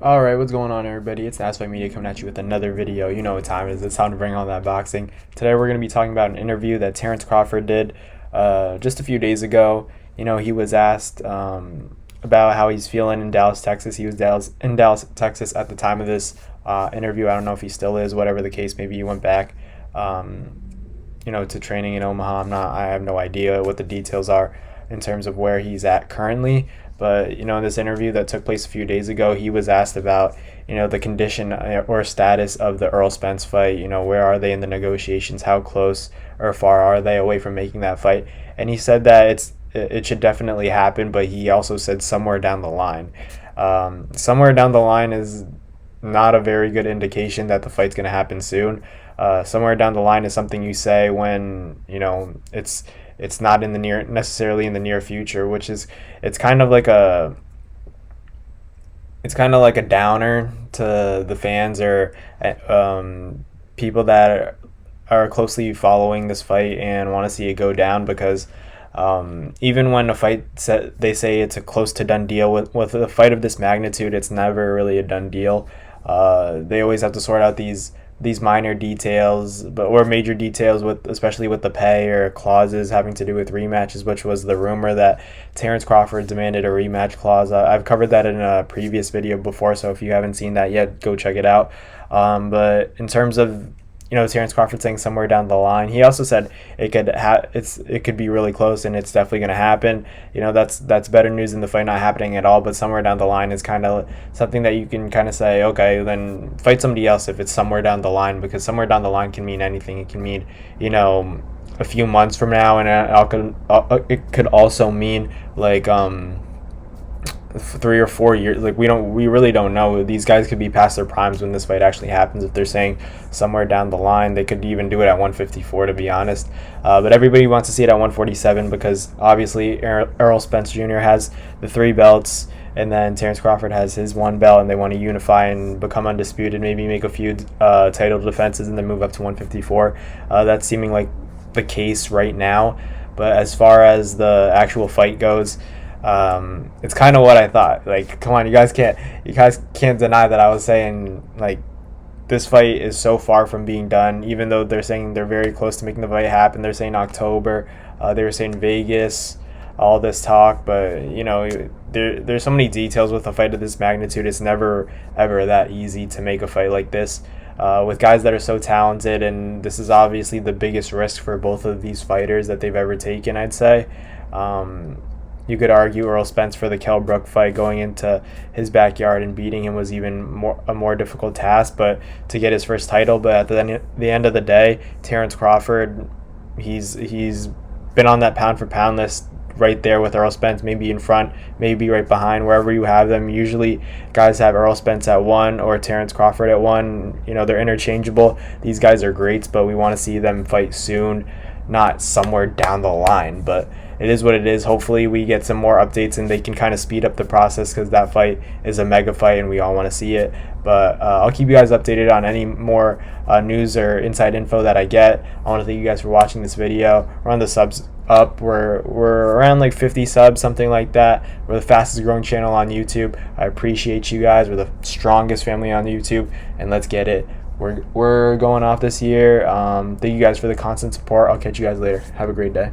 All right, what's going on, everybody? It's Aspect Media coming at you with another video. You know what time it is. It's time to bring on that boxing. Today, we're going to be talking about an interview that Terrence Crawford did just a few days ago. He was asked about how he's feeling in Dallas, Texas. He was in Dallas, Texas at the time of this interview. I don't know if he still is, whatever the case. Maybe he went back, to training in Omaha. I have no idea what the details are in terms of where he's at currently. But, in this interview that took place a few days ago, he was asked about, the condition or status of the Earl Spence fight. Where are they in the negotiations? How close or far are they away from making that fight? And he said that it should definitely happen, but he also said somewhere down the line. Somewhere down the line is not a very good indication that the fight's going to happen soon. Somewhere down the line is something you say when, it's not necessarily in the near future, which is it's kind of like a downer to the fans or people that are closely following this fight and want to see it go down, because even when a fight they say it's a close to done deal, with a fight of this magnitude, it's never really a done deal. They always have to sort out these minor details, or major details, especially with the pay or clauses having to do with rematches, which was the rumor that Terrence Crawford demanded a rematch clause. I've covered that in a previous video before, so if you haven't seen that yet, go check it out. But in terms of Terrence Crawford saying somewhere down the line, he also said it could be really close and it's definitely going to happen. That's better news than the fight not happening at all. But somewhere down the line is kind of something that you can kind of say, okay, then fight somebody else if it's somewhere down the line, because somewhere down the line can mean anything. It can mean a few months from now, and it could also mean like 3 or 4 years. Like we really don't know. These guys could be past their primes when this fight actually happens. If they're saying somewhere down the line, they could even do it at 154, to be honest. But everybody wants to see it at 147 because obviously Earl Spence Jr. has the 3 belts, and then Terrence Crawford has his 1 belt, and they want to unify and become undisputed, maybe make a few title defenses and then move up to 154. That's seeming like the case right now. But as far as the actual fight goes, it's kind of what I thought. Like, come on, you guys can't deny that I was saying, like, this fight is so far from being done. Even though they're saying they're very close to making the fight happen, they're saying October, they were saying Vegas, all this talk. But there's so many details with a fight of this magnitude. It's never ever that easy to make a fight like this with guys that are so talented, and this is obviously the biggest risk for both of these fighters that they've ever taken, I'd say. You could argue Earl Spence for the Kell Brook fight, going into his backyard and beating him was even more difficult task, but to get his first title. But at the end of the day, Terrence Crawford, he's been on that pound for pound list right there with Earl Spence, maybe in front, maybe right behind, wherever you have them. Usually guys have Earl Spence at 1 or Terrence Crawford at 1. They're interchangeable. These guys are greats, but we want to see them fight soon, not somewhere down the line. But it is what it is. Hopefully we get some more updates and they can kind of speed up the process, because that fight is a mega fight and we all want to see it. But I'll keep you guys updated on any more news or inside info that I get. I want to thank you guys for watching this video. We're on the subs up. We're around like 50 subs, something like that. We're the fastest growing channel on YouTube. I appreciate you guys. We're the strongest family on YouTube, and let's get it. We're going off this year. Thank you guys for the constant support. I'll catch you guys later. Have a great day.